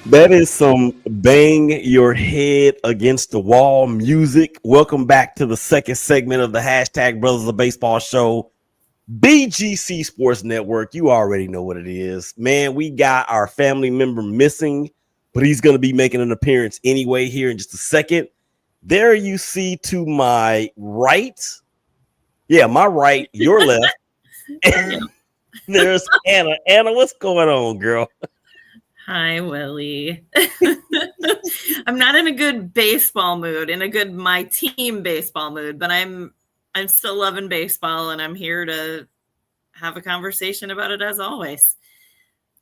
That is some bang your head against the wall music. Welcome back to the second segment of the hashtag Brothers of Baseball show. BGC Sports Network. You already know what it is. Man, we got our family member missing, but he's going to be making an appearance anyway here in just a second. There you see to my right. Yeah, my right, your left. There's Anna. Anna, what's going on, girl? Hi, Willie. I'm not in a good baseball mood, in a good my team baseball mood, but I'm still loving baseball, and I'm here to have a conversation about it as always.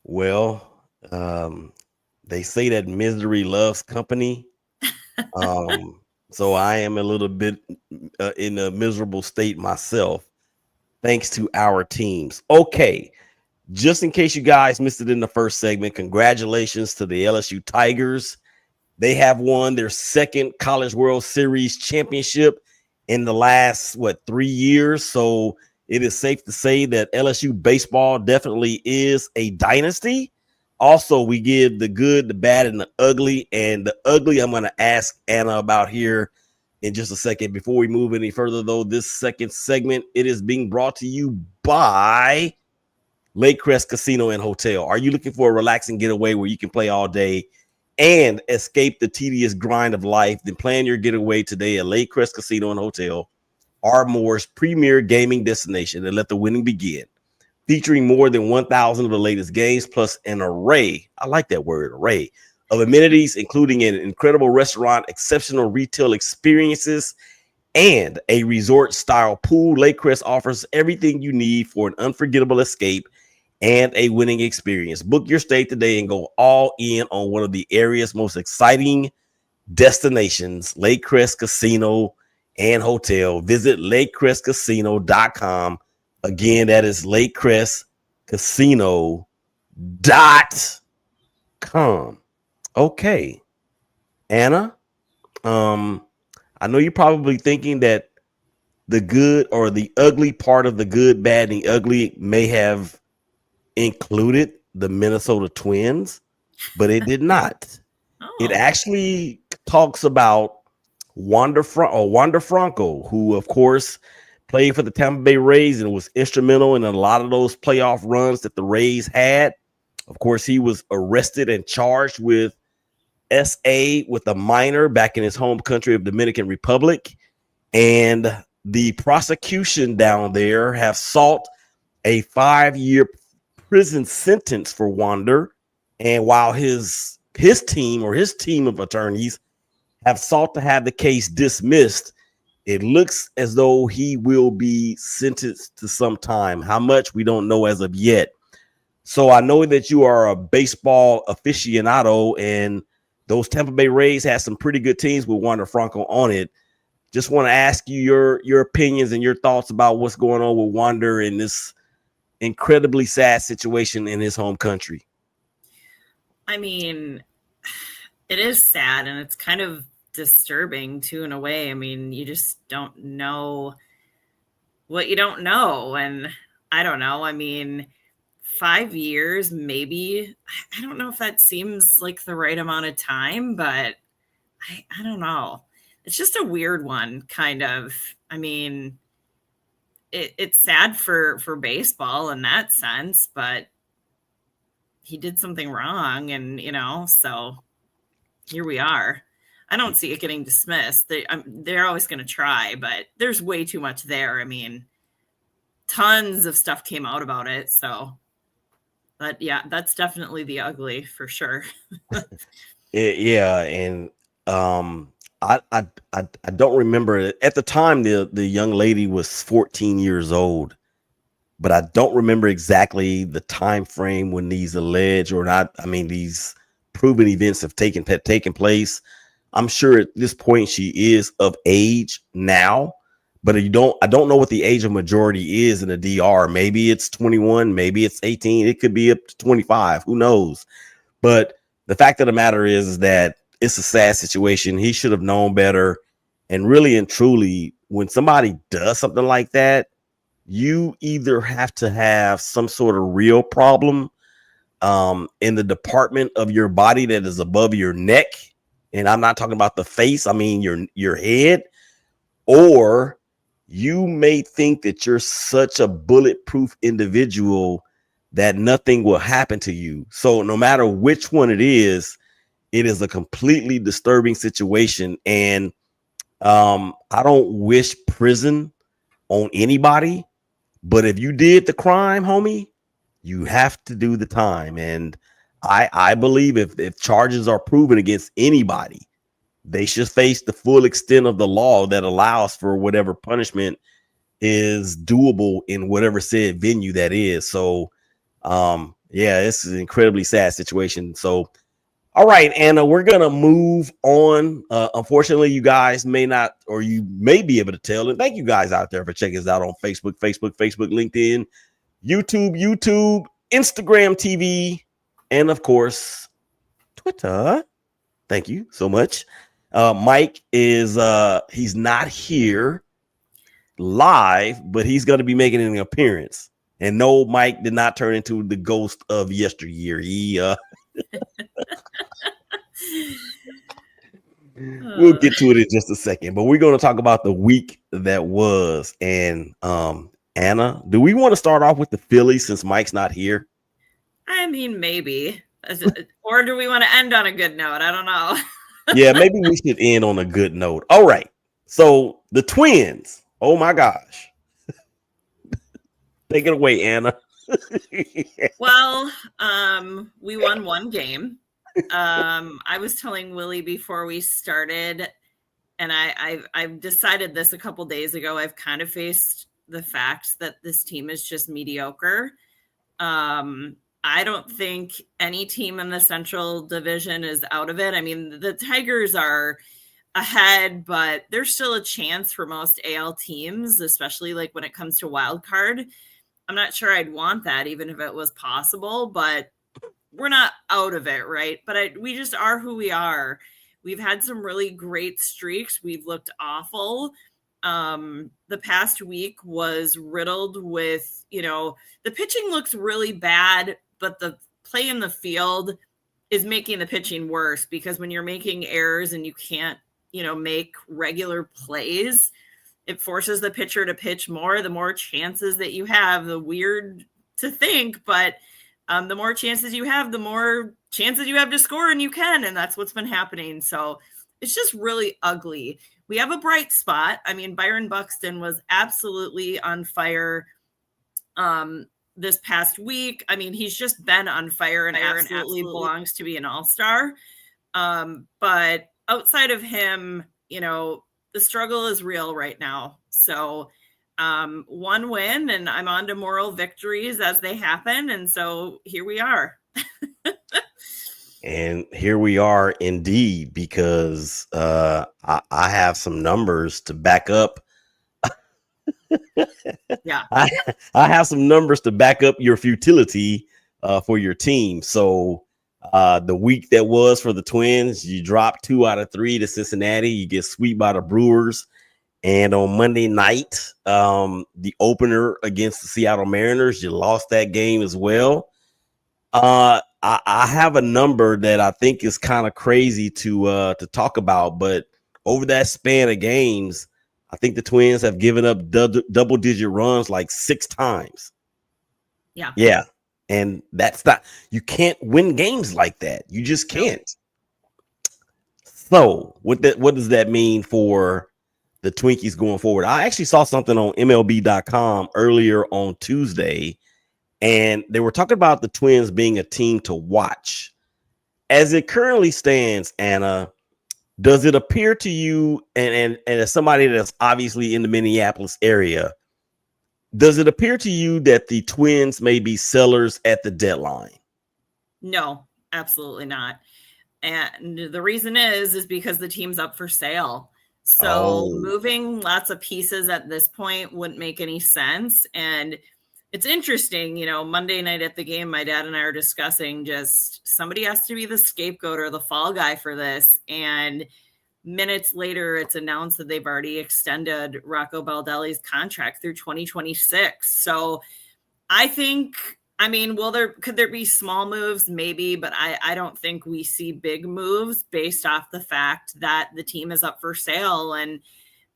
Well, they say that misery loves company. So I am a little bit in a miserable state myself, thanks to our teams. Okay. Just in case you guys missed it in the first segment, congratulations to the LSU Tigers. They have won their second College World Series championship in the last, 3 years. So it is safe to say that LSU baseball definitely is a dynasty. Also, we give the good, the bad, and the ugly. And the ugly, I'm going to ask Anna about here in just a second. Before we move any further, though, this second segment, it is being brought to you by Lakecrest Casino and Hotel. Are you looking for a relaxing getaway where you can play all day and escape the tedious grind of life? Then plan your getaway today at Lakecrest Casino and Hotel, Ardmore's premier gaming destination, and let the winning begin. Featuring more than 1,000 of the latest games, plus an array, I like that word, array, of amenities, including an incredible restaurant, exceptional retail experiences, and a resort-style pool. Lakecrest offers everything you need for an unforgettable escape and a winning experience. Book your stay today and go all in on one of the area's most exciting destinations, Lakecrest Casino and Hotel. Visit lakecrestcasino.com. Again, that is lakecrestcasino.com. Okay. Anna, I know you're probably thinking that the good or the ugly part of the good, bad, and the ugly may have included the Minnesota Twins, but it did not. It actually talks about Wander Franco, who, of course, played for the Tampa Bay Rays and was instrumental in a lot of those playoff runs that the Rays had. Of course, he was arrested and charged with SA with a minor back in his home country of Dominican Republic. And the prosecution down there have sought a 5-year prison sentence for Wander. And while his team of attorneys have sought to have the case dismissed, it looks as though he will be sentenced to some time. How much, we don't know as of yet. So I know that you are a baseball aficionado, and those Tampa Bay Rays had some pretty good teams with Wander Franco on it. Just want to ask you your opinions and your thoughts about what's going on with Wander in this incredibly sad situation in his home country. I mean, it is sad, and it's kind of disturbing too, in a way. I mean, you just don't know what you don't know. And I don't know. I mean, 5 years, maybe. I don't know if that seems like the right amount of time, but I don't know. It's just a weird one, kind of. I mean, it's sad for baseball in that sense, but he did something wrong, and, so here we are. I don't see it getting dismissed. They're always going to try, but there's way too much there. I mean, tons of stuff came out about it, so... But yeah, that's definitely the ugly for sure. Yeah, and I don't remember at the time the young lady was 14 years old, but I don't remember exactly the time frame when these alleged or not. I mean, these proven events have taken place. I'm sure at this point she is of age now. But I don't know what the age of majority is in the DR. Maybe it's 21, maybe it's 18. It could be up to 25. Who knows? But the fact of the matter is that it's a sad situation. He should have known better. And really and truly, when somebody does something like that, you either have to have some sort of real problem in the department of your body that is above your neck, and I'm not talking about the face, I mean your head, or you may think that you're such a bulletproof individual that nothing will happen to you. So no matter which one it is a completely disturbing situation. And I don't wish prison on anybody, but if you did the crime, homie, you have to do the time. And I believe if charges are proven against anybody, they should face the full extent of the law that allows for whatever punishment is doable in whatever said venue that is. So yeah, this is an incredibly sad situation. So all right, Anna, we're gonna move on. Unfortunately, you guys may not, or you may be able to tell. And thank you guys out there for checking us out on Facebook, LinkedIn, YouTube, Instagram TV, and of course, Twitter. Thank you so much. Mike is he's not here live, but he's gonna be making an appearance. And no, Mike did not turn into the ghost of yesteryear. He we'll get to it in just a second, but we're going to talk about the week that was. And Anna, do we want to start off with the Phillies since Mike's not here? I mean, maybe. Or do we want to end on a good note? I don't know. Yeah, maybe we should end on a good note. All right. So the Twins. Oh my gosh. Take it away, Anna. Well, we won one game. I was telling Willie before we started, and I've decided this a couple days ago. I've kind of faced the fact that this team is just mediocre. I don't think any team in the Central Division is out of it. I mean, the Tigers are ahead, but there's still a chance for most AL teams, especially like when it comes to wild card. I'm not sure I'd want that, even if it was possible, but we're not out of it, right? But we just are who we are. We've had some really great streaks. We've looked awful. The past week was riddled with, the pitching looks really bad, but the play in the field is making the pitching worse, because when you're making errors and you can't, make regular plays, it forces the pitcher to pitch more. The more chances that you have, the weird to think, but the more chances you have, the more chances you have to score, and you can. And that's what's been happening. So it's just really ugly. We have a bright spot. I mean, Byron Buxton was absolutely on fire this past week. I mean, he's just been on fire and absolutely belongs to be an all-star. But outside of him, the struggle is real right now. So one win, and I'm on to moral victories as they happen. And so here we are. And here we are indeed, because I have some numbers to back up. Yeah, I have some numbers to back up your futility for your team. So the week that was for the Twins, you dropped 2 out of 3 to Cincinnati. You get swept by the Brewers. And on Monday night, the opener against the Seattle Mariners, you lost that game as well. I have a number that I think is kind of crazy to talk about, but over that span of games, I think the Twins have given up double-digit runs like 6 times. Yeah. And that's not, you can't win games like that. You just can't. So what does that mean for the Twinkies going forward? I actually saw something on MLB.com earlier on Tuesday, and they were talking about the Twins being a team to watch. As it currently stands, Anna, does it appear to you, and as somebody that's obviously in the Minneapolis area, does it appear to you that the Twins may be sellers at the deadline? No, absolutely not. And the reason is because the team's up for sale. So moving lots of pieces at this point wouldn't make any sense. And it's interesting, Monday night at the game, my dad and I are discussing just somebody has to be the scapegoat or the fall guy for this. And minutes later, it's announced that they've already extended Rocco Baldelli's contract through 2026. So I think, I mean, could there be small moves? Maybe, but I don't think we see big moves based off the fact that the team is up for sale. And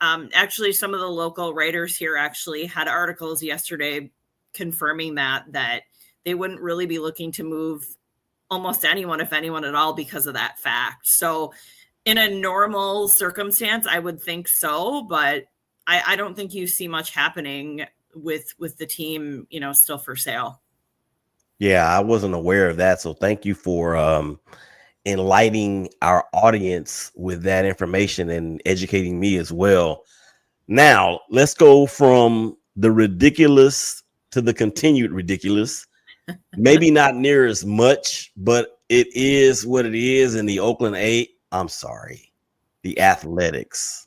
actually, some of the local writers here actually had articles yesterday confirming that they wouldn't really be looking to move almost anyone, if anyone at all, because of that fact. So in a normal circumstance, I would think so, but I don't think you see much happening with the team, still for sale. Yeah, I wasn't aware of that. So thank you for enlightening our audience with that information and educating me as well. Now, let's go from the ridiculous to the continued ridiculous. Maybe not near as much, but it is what it is in the the Athletics.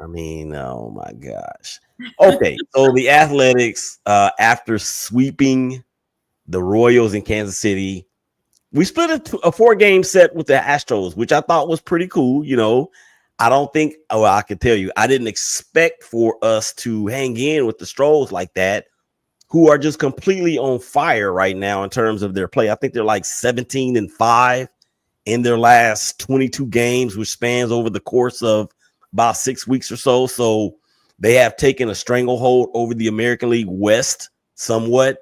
I mean, oh my gosh. Okay, so the Athletics, after sweeping the Royals in Kansas City, we split a 4-game set with the Astros, which I thought was pretty cool. I don't think, I can tell you, I didn't expect for us to hang in with the Stros like that, who are just completely on fire right now in terms of their play. I think they're like 17-5 in their last 22 games, which spans over the course of about 6 weeks or so. So they have taken a stranglehold over the American League West somewhat.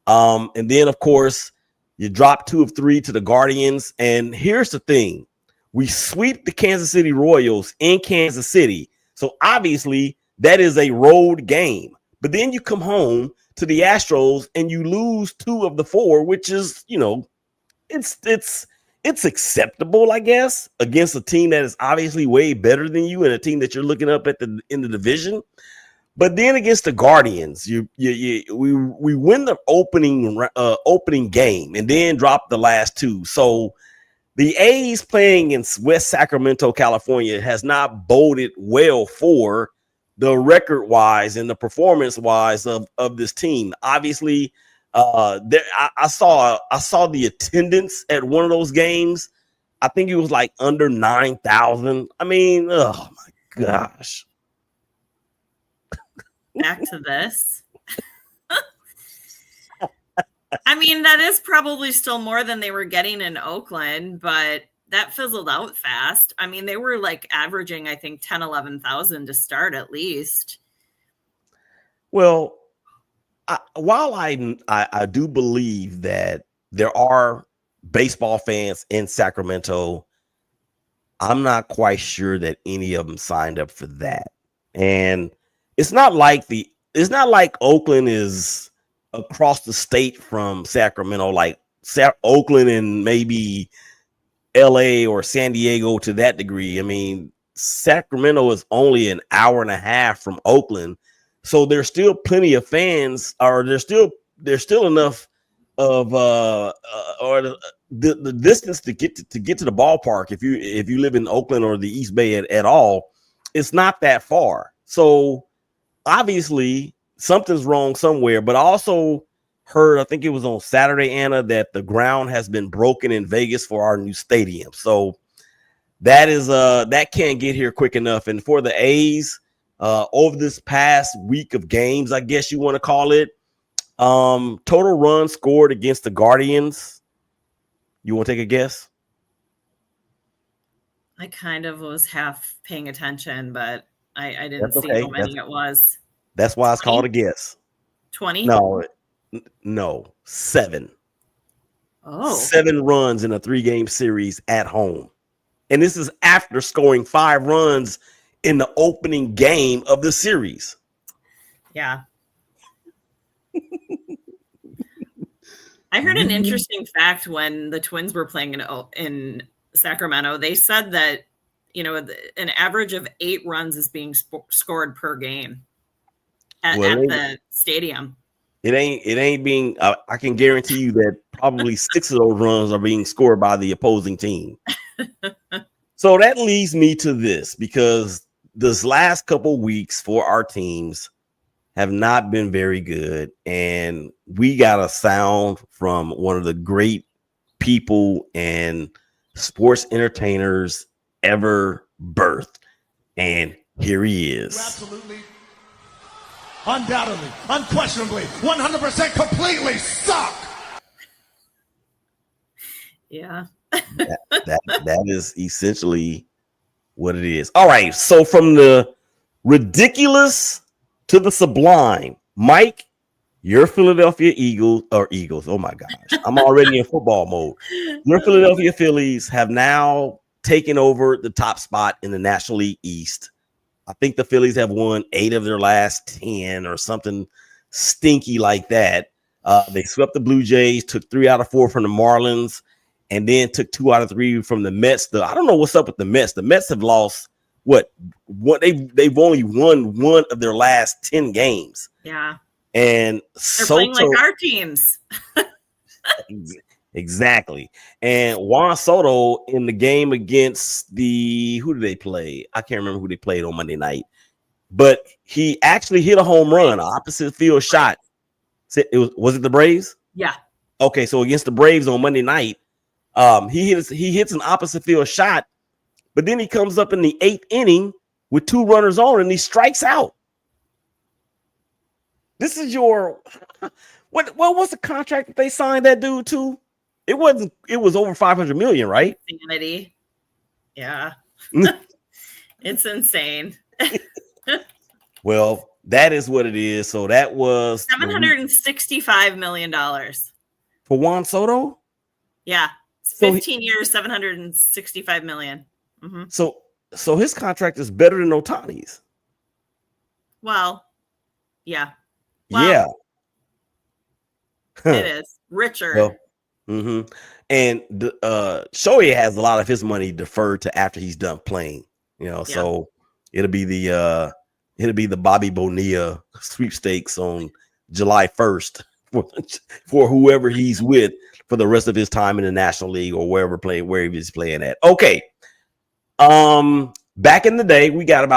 And then, of course, you drop 2 of 3 to the Guardians. And here's the thing. We sweep the Kansas City Royals in Kansas City. So obviously that is a road game. But then you come home to the Astros and you lose 2 of the 4, which is, it's acceptable, I guess, against a team that is obviously way better than you and a team that you're looking up at in the division. But then against the Guardians, we win the opening game and then drop the last 2. So the A's playing in West Sacramento, California, has not boded well for the record-wise and the performance-wise of this team. Obviously, I saw the attendance at one of those games. I think it was like under 9,000. I mean, oh my gosh. Back to this. I mean, that is probably still more than they were getting in Oakland, but that fizzled out fast. I mean, they were like averaging, I think, 10, 11,000 to start at least. Well, while I do believe that there are baseball fans in Sacramento, I'm not quite sure that any of them signed up for that. And it's not like Oakland is across the state from Sacramento, like Oakland and maybe LA or San Diego to that degree. I mean, Sacramento is only an hour and a half from Oakland. So there's still plenty of fans, or there's still enough of the distance to get to the ballpark. If you live in Oakland or the East Bay at all, it's not that far. So obviously something's wrong somewhere. But I also heard, I think it was on Saturday, Anna, that the ground has been broken in Vegas for our new stadium. So that can't get here quick enough. And for the A's, over this past week of games, I guess you want to call it, total runs scored against the Guardians. You want to take a guess? I kind of was half paying attention, but I didn't see how many it was. That's why it's called a guess. 20? No, 7. Oh. 7 runs in a 3-game series at home. And this is after scoring 5 runs in the opening game of the series. Yeah. I heard an interesting fact when the Twins were playing in Sacramento. They said that, an average of 8 runs is being scored per game at the stadium. It ain't being, I can guarantee you that probably 6 of those runs are being scored by the opposing team. So that leads me to this, because this last couple weeks for our teams have not been very good. And we got a sound from one of the great people and sports entertainers ever birthed. And here he is. Absolutely, undoubtedly, unquestionably, 100% completely suck. Yeah. that is essentially what it is. All right. So from the ridiculous to the sublime, Mike, your Philadelphia Eagles. Oh my gosh. I'm already in football mode. Your Philadelphia Phillies have now taken over the top spot in the National League East. I think the Phillies have won 8 of their last 10 or something stinky like that. They swept the Blue Jays, took 3 out of 4 from the Marlins, and then took 2 out of 3 from the Mets. I don't know what's up with the Mets. The Mets have lost what they've only won 1 of their last 10 games. Yeah. And they're playing like our teams. Exactly. And Juan Soto in the game against who did they play? I can't remember who they played on Monday night, but he actually hit a home run, an opposite field shot. Was it the Braves? Yeah. Okay, so against the Braves on Monday night, he hits an opposite field shot, but then he comes up in the 8th inning with 2 runners on and he strikes out. This is your what was the contract that they signed that dude to? It was over $500 million, right? Insanity. Yeah. It's insane. Well, that is what it is. So that was $765 million for Juan Soto. Yeah, 15 years, $765 million. Mm-hmm. So his contract is better than Ohtani's. Well, yeah. Well, yeah. It is richer. Well, mm-hmm. And Shohei has a lot of his money deferred to after he's done playing. So it'll be the Bobby Bonilla sweepstakes on July 1st for whoever he's with for the rest of his time in the National League or wherever he's playing at. Okay. Back in the day, we got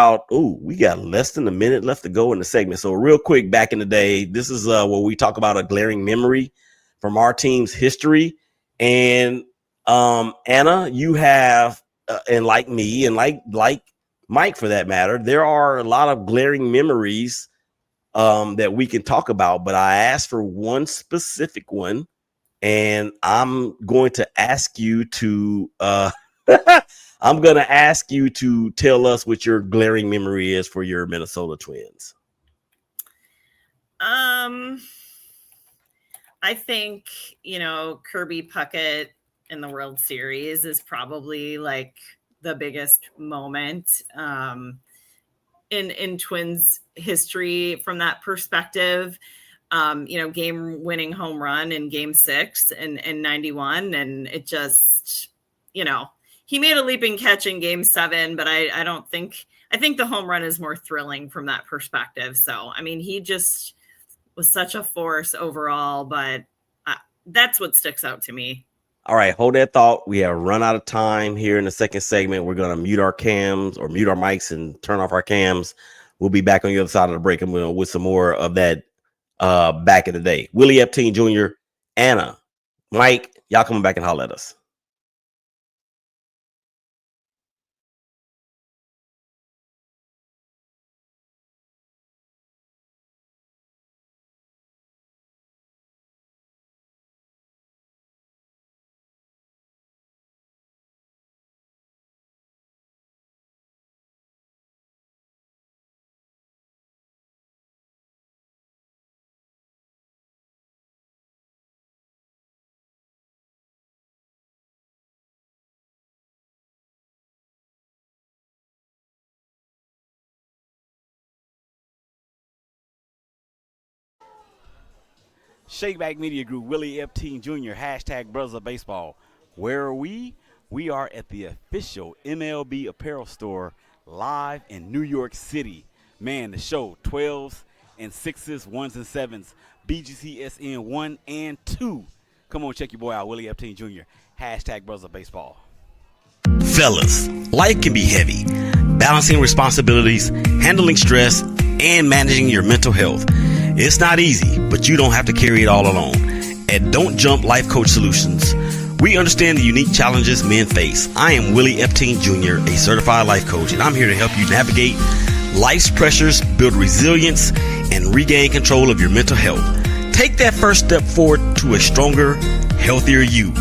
less than a minute left to go in the segment. So real quick, back in the day, this is where we talk about a glaring memory from our team's history. And Anna, you have, and like me and like Mike for that matter, there are a lot of glaring memories that we can talk about, but I asked for one specific one, and I'm going to ask you to tell us what your glaring memory is for your Minnesota Twins. I think, Kirby Puckett in the World Series is probably like the biggest moment in Twins history from that perspective. Game winning home run in Game 6 in 91. And it just, he made a leaping catch in Game 7, but I think the home run is more thrilling from that perspective. So, he just was such a force overall, but that's what sticks out to me. All right, hold that thought. We have run out of time here in the second segment. We're going to mute our cams or mute our mics and turn off our cams. We'll be back on the other side of the break and with some more of that back in the day. Willie Epting Jr., Anna, Mike, y'all coming back and holler at us. ShakeBack Media Group, Willie Epting Jr., hashtag Brothers of Baseball. Where are we? We are at the official MLB apparel store live in New York City. Man, the show, 12s and 6s, 1s and 7s, BGCSN 1 and 2. Come on, check your boy out, Willie Epting Jr., hashtag Brothers of Baseball. Fellas, life can be heavy. Balancing responsibilities, handling stress, and managing your mental health. It's not easy, but you don't have to carry it all alone. At Don't Jump Life Coach Solutions, We understand the unique challenges men face. I am Willie Epting Jr., a certified life coach, and I'm here to help you navigate life's pressures, build resilience, and regain control of your mental health. Take that first step forward to a stronger, healthier you.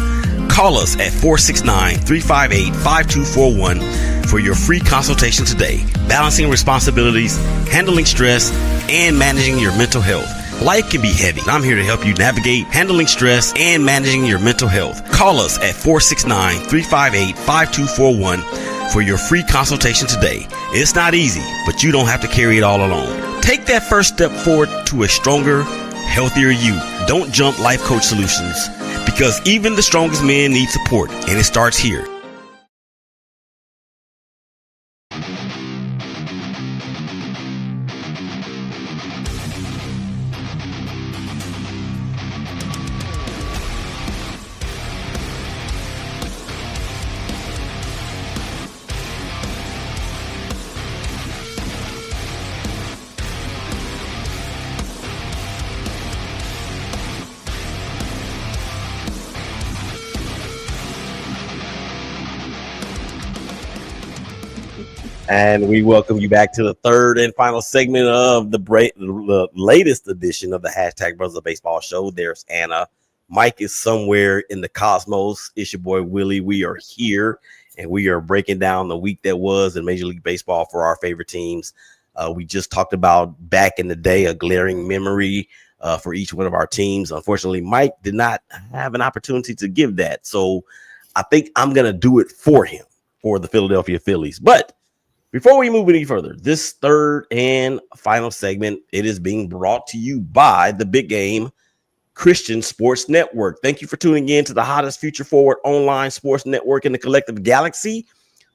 Call us at 469-358-5241 for your free consultation today. Balancing responsibilities, handling stress, and managing your mental health. Life can be heavy. I'm here to help you navigate handling stress and managing your mental health. Call us at 469-358-5241 for your free consultation today. It's not easy, but you don't have to carry it all alone. Take that first step forward to a stronger, healthier you. Don't jump Life Coach Solutions, because even the strongest men need support, and it starts here. And we welcome you back to the third and final segment of the latest edition of the Hashtag Brothers of Baseball show. There's Anna. Mike is somewhere in the cosmos. It's your boy Willie. We are here, and we are breaking down the week that was in Major League Baseball for our favorite teams. We just talked about back in the day, a glaring memory for each one of our teams. Unfortunately, Mike did not have an opportunity to give that. So I think I'm going to do it for him, for the Philadelphia Phillies. But before we move any further, this third and final segment, it is being brought to you by the Big Game Christian Sports Network. Thank you for tuning in to the hottest future forward online sports network in the collective galaxy,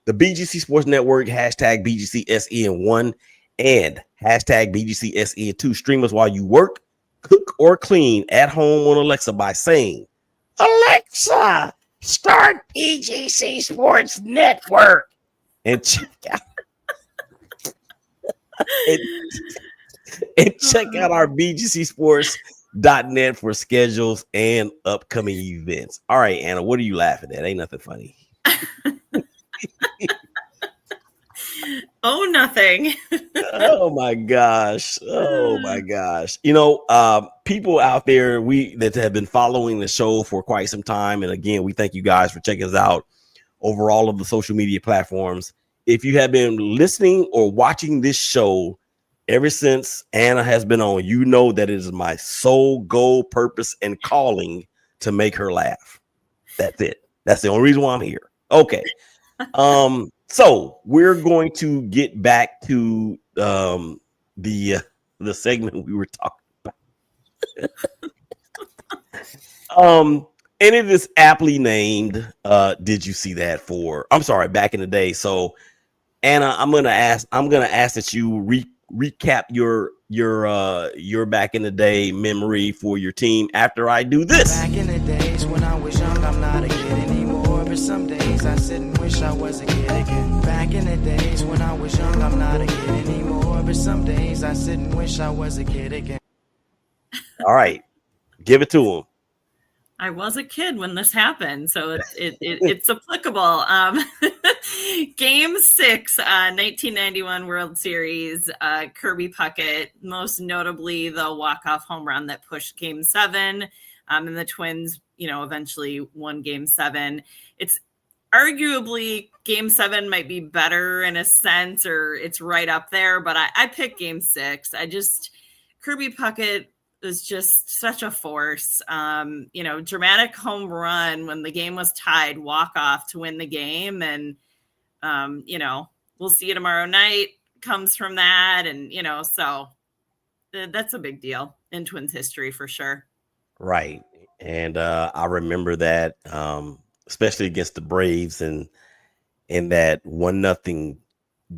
the BGC Sports Network, hashtag BGCSN1 and hashtag BGCSN2. Stream us while you work, cook, or clean at home on Alexa by saying, Alexa, start BGC Sports Network. And check out and check out our BGCSports.net for schedules and upcoming events. All right, Anna, what are you laughing at? Ain't nothing funny. Oh, nothing. Oh my gosh. Oh my gosh. You know, people out there that have been following the show for quite some time. And again, we thank you guys for checking us out over all of the social media platforms. If you have been listening or watching this show ever since Anna has been on, you know that it is my sole goal, purpose, and calling to make her laugh. That's it. That's the only reason why I'm here. Okay. So we're going to get back to the segment we were talking about. And it is aptly named Did You See That? Back in the day. So Anna, I'm gonna ask that you recap your back in the day memory for your team after I do this. Back in the days when I was young, I'm not a kid anymore. But some days I sit and wish I was a kid again. Back in the days when I was young, I'm not a kid anymore. But some days I sit and wish I was a kid again. All right, give it to him. I was a kid when this happened, so it's applicable. Game 6, 1991 World Series, Kirby Puckett, most notably the walk-off home run that pushed Game 7, and the Twins, eventually won Game 7. It's arguably Game 7 might be better in a sense, or it's right up there, but I picked Game 6. Kirby Puckett was just such a force. Dramatic home run when the game was tied, walk off to win the game. And, we'll see you tomorrow night comes from that. And, so that's a big deal in Twins history for sure. Right. And I remember that, especially against the Braves and in that 1-0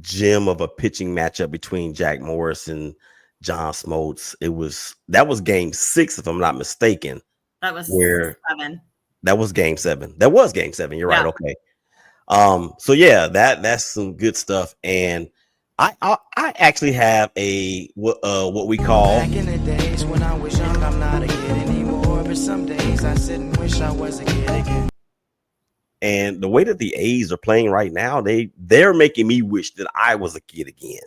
gem of a pitching matchup between Jack Morris and John Smoltz. That was Game 6, if I'm not mistaken. That was 7. That was Game 7. That was Game 7. You're right. Okay. So yeah, that's some good stuff. And I actually have what we call. Back in the days when I was young, I'm not a kid anymore. But some days I sit and wish I was a kid again. And the way that the A's are playing right now, they're making me wish that I was a kid again.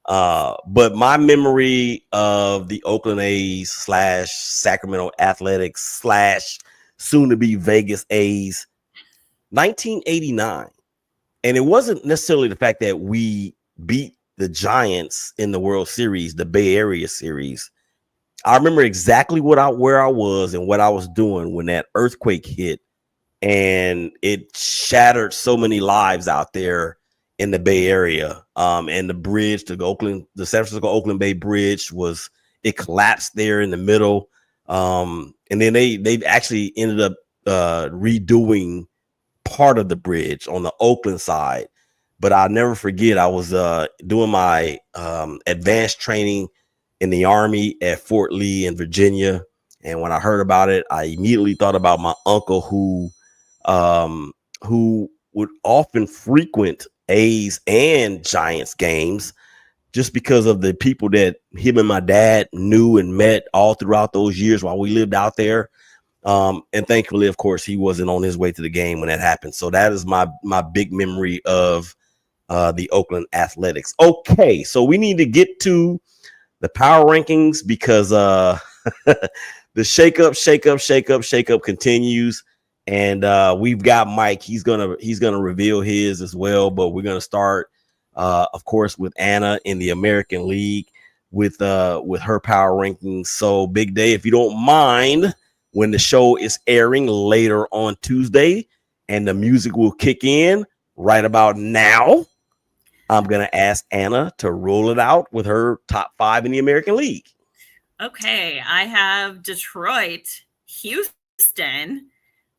But my memory of the Oakland A's / Sacramento Athletics / soon to be Vegas A's, 1989. And it wasn't necessarily the fact that we beat the Giants in the World Series, the Bay Area series. I remember exactly where I was and what I was doing when that earthquake hit, and it shattered so many lives out there in the Bay Area. And the bridge to the San Francisco Oakland Bay Bridge it collapsed there in the middle. And then they actually ended up redoing part of the bridge on the Oakland side. But I'll never forget, I was doing my advanced training in the Army at Fort Lee in Virginia. And when I heard about it, I immediately thought about my uncle who would often frequent A's and Giants games just because of the people that him and my dad knew and met all throughout those years while we lived out there. And thankfully, of course, he wasn't on his way to the game when that happened. So that is my big memory of the Oakland Athletics. Okay, so we need to get to the power rankings because the shakeup continues. And we've got Mike. He's gonna reveal his as well. But we're gonna start, of course, with Anna in the American League with her power rankings. So, Big Day, if you don't mind, when the show is airing later on Tuesday and the music will kick in right about now, I'm gonna ask Anna to roll it out with her top 5 in the American League. Okay, I have Detroit, Houston,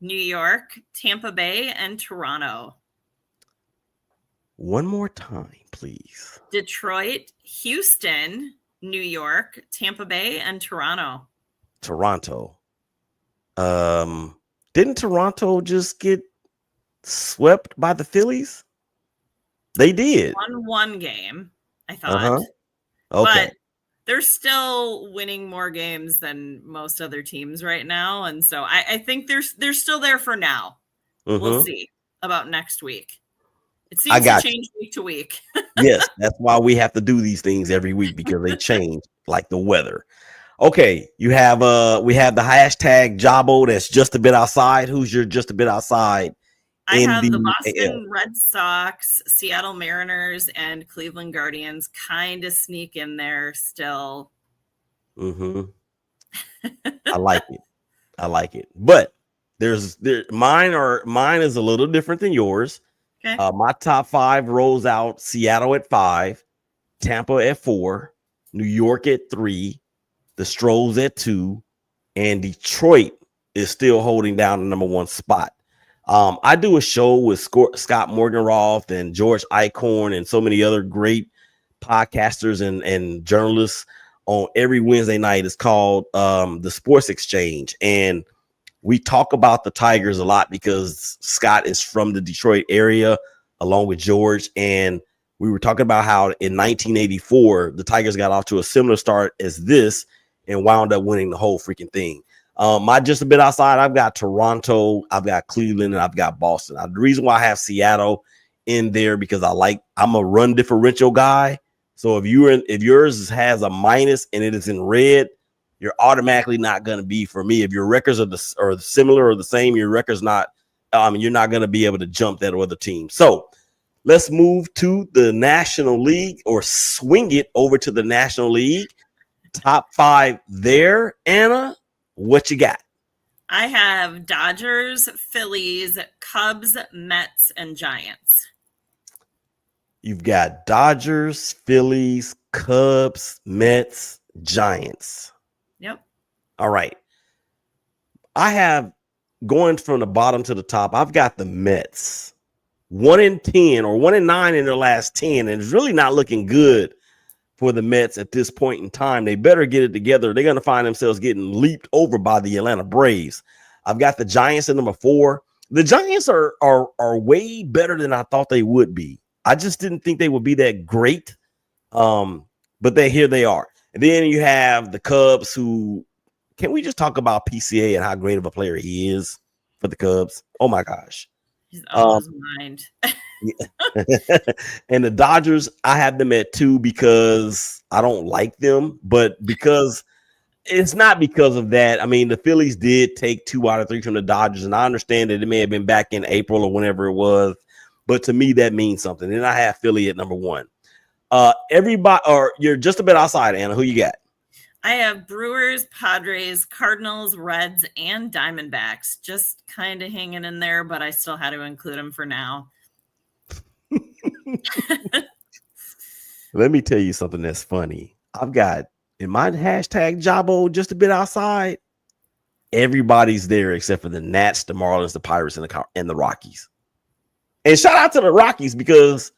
New York, Tampa Bay, and Toronto. One more time, please. Detroit, Houston, New York, Tampa Bay, and Toronto. Toronto. Didn't Toronto just get swept by the Phillies? They did. Won one game, I thought. Okay. But they're still winning more games than most other teams right now. And so I think they're still there for now. We'll see about next week. It seems to change week to week. Yes, that's why we have to do these things every week because they change like the weather. Okay, we have the hashtag Jabo that's just a bit outside. Who's your just a bit outside? I have the Boston Red Sox, Seattle Mariners, and Cleveland Guardians kind of sneak in there still. I like it. But mine is a little different than yours. Okay. My top 5 rolls out: Seattle at 5, Tampa at 4, New York at 3, the Stros at 2, and Detroit is still holding down the number 1 spot. I do a show with Scott Morganroth and George Eichhorn and so many other great podcasters and journalists on every Wednesday night. It's called the Sports Exchange. And we talk about the Tigers a lot because Scott is from the Detroit area along with George. And we were talking about how in 1984, the Tigers got off to a similar start as this and wound up winning the whole freaking thing. My just a bit outside, I've got Toronto, I've got Cleveland, and I've got Boston. The reason why I have Seattle in there because I'm a run differential guy. So if yours has a minus and it is in red, you're automatically not going to be for me. If your records are similar or the same, your record's not. You're not going to be able to jump that other team. So let's move to the National League or swing it over to the National League. Top 5 there, Anna. What you got? I have Dodgers, Phillies, Cubs, Mets, and Giants. You've got Dodgers, Phillies, Cubs, Mets, Giants. Yep. All right. I have, going from the bottom to the top, I've got the Mets. 1-10 or 1-9 in their last 10, and it's really not looking good for the Mets at this point in time. They better get it together. They're going to find themselves getting leaped over by the Atlanta Braves. I've got the Giants at number 4. The Giants are way better than I thought they would be. I just didn't think they would be that great. But here they are. And then you have the Cubs, who, can we just talk about PCA and how great of a player he is? for the Cubs. Oh my gosh. He's out of his mind. And the Dodgers, I have them at 2 because I don't like them, but because it's not because of that. I mean, the Phillies did take 2 out of 3 from the Dodgers, and I understand that it may have been back in April or whenever it was, but to me, that means something. And I have Philly at number 1. Everybody, or you're just a bit outside, Anna. Who you got? I have Brewers, Padres, Cardinals, Reds, and Diamondbacks. Just kind of hanging in there, but I still had to include them for now. Let me tell you something that's funny. I've got in my hashtag Jabo just a bit outside. Everybody's there except for the Nats, the Marlins, the Pirates, and the Rockies. And shout out to the Rockies because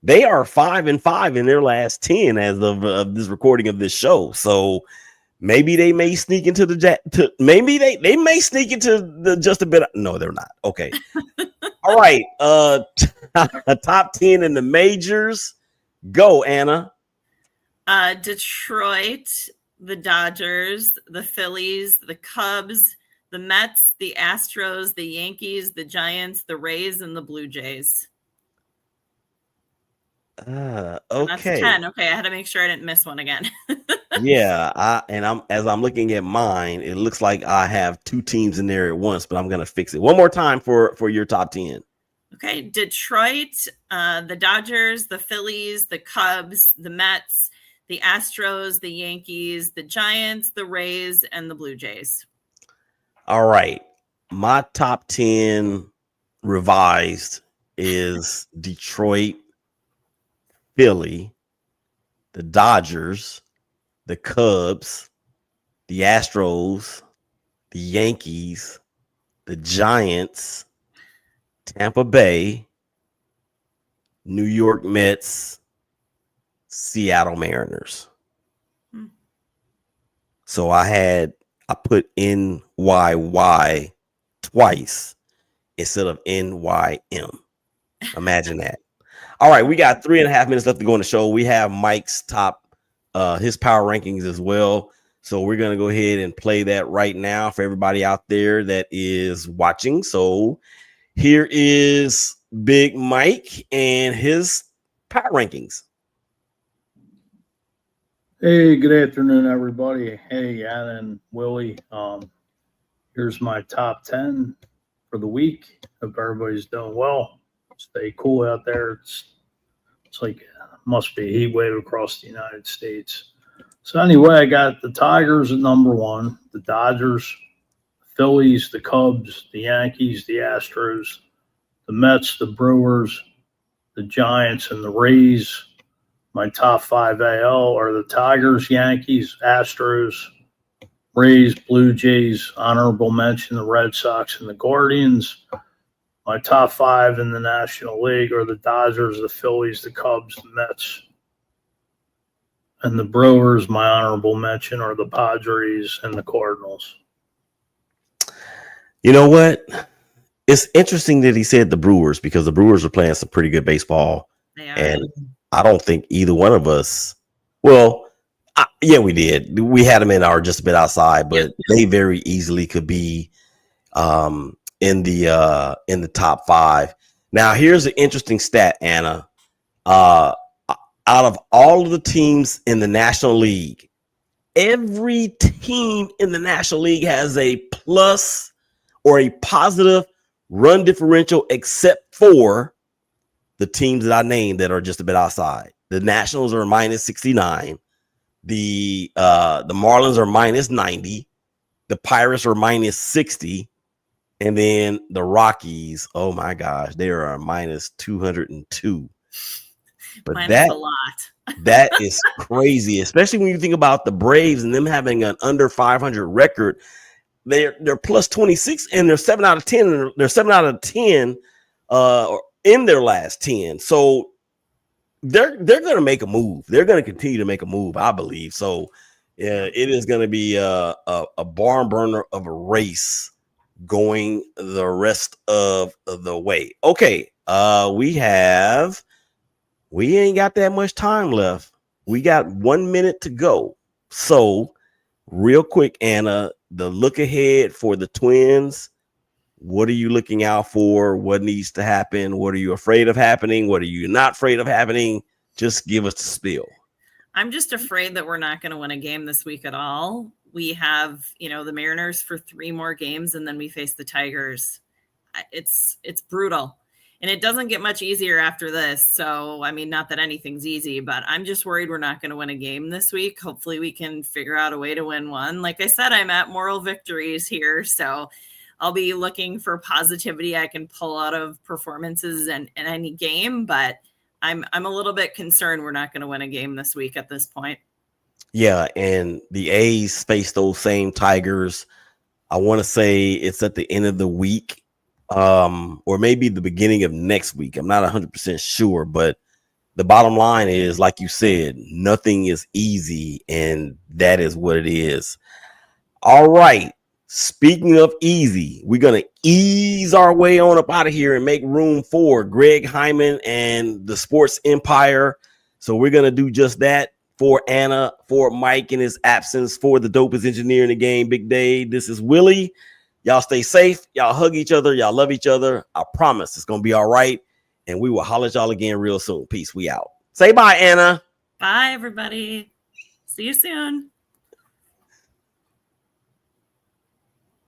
they are 5-5 in their last 10 as of this recording of this show. So maybe they may sneak into maybe they may sneak into the just a bit. No, they're not. Okay. All right. Top 10 in the majors. Go, Anna. Detroit, the Dodgers, the Phillies, the Cubs, the Mets, the Astros, the Yankees, the Giants, the Rays, and the Blue Jays. Okay. That's 10. Okay, I had to make sure I didn't miss one again. Yeah, as I'm looking at mine, it looks like I have 2 teams in there at once, but I'm gonna fix it one more time for your top 10. Okay, Detroit, the Dodgers, the Phillies, the Cubs, the Mets, the Astros, the Yankees, the Giants, the Rays, and the Blue Jays. All right. My top 10 revised is Detroit, Philly, the Dodgers, the Cubs, the Astros, the Yankees, the Giants, Tampa Bay, New York Mets, Seattle Mariners. So I put NYY twice instead of NYM. Imagine that. All right, we got 3.5 minutes left to go in the show. We have Mike's his power rankings as well. So we're going to go ahead and play that right now for everybody out there that is watching. So here is Big Mike and his power rankings. Hey, good afternoon, everybody. Hey, Anna and Willie. Here's my top 10 for the week. Hope everybody's doing well. Stay cool out there. It's like must be a heat wave across the United States. So anyway, I got the Tigers at number 1, the Dodgers, the Phillies, the Cubs, the Yankees, the Astros, the Mets, the Brewers, the Giants, and the Rays. My top 5 AL are the Tigers, Yankees, Astros, Rays, Blue Jays, honorable mention the Red Sox and the Guardians. My top 5 in the National League are the Dodgers, the Phillies, the Cubs, the Mets, and the Brewers. My honorable mention are the Padres and the Cardinals. You know what? It's interesting that he said the Brewers because the Brewers are playing some pretty good baseball. They are. And I don't think either one of us, yeah, we did. We had them in our just a bit outside, but they very easily could be in the top 5. Now, here's an interesting stat, Anna. Out of all of the teams in the National League, every team in the National League has a plus or a positive run differential except for the teams that I named that are just a bit outside. The Nationals are minus 69. The Marlins are minus 90. The Pirates are minus 60. And then the Rockies, oh my gosh, they are minus 202. But minus a lot. That is crazy, especially when you think about the Braves and them having an under 500 record. They're plus 26 and they're 7 out of 10. They're 7 out of 10 in their last 10. So they're going to make a move. They're going to continue to make a move, I believe. So it is going to be a barn burner of a race going the rest of the way. Okay, we ain't got that much time left. We got 1 minute to go. So real quick, Anna, the look ahead for the Twins What are you looking out for? What needs to happen? What are you afraid of happening? What are you not afraid of happening? Just give us the spiel. I'm just afraid that we're not going to win a game this week at all. We have, the Mariners for 3 more games, and then we face the Tigers. It's brutal. And it doesn't get much easier after this. So, I mean, not that anything's easy, but I'm just worried we're not going to win a game this week. Hopefully we can figure out a way to win one. Like I said, I'm at moral victories here. So I'll be looking for positivity I can pull out of performances in any game. But I'm a little bit concerned we're not going to win a game this week at this point. Yeah, and the A's face those same Tigers. I want to say it's at the end of the week. Or maybe the beginning of next week. I'm not 100% sure, but the bottom line is, like you said, nothing is easy, and that is what it is. All right. Speaking of easy, we're going to ease our way on up out of here and make room for Greg Hyman and the Sports Empire. So we're going to do just that for Anna, for Mike in his absence, for the dopest engineer in the game, Big Dave. This is Willie. Y'all stay safe. Y'all hug each other. Y'all love each other. I promise it's going to be all right. And we will holler at y'all again real soon. Peace. We out. Say bye, Anna. Bye, everybody. See you soon.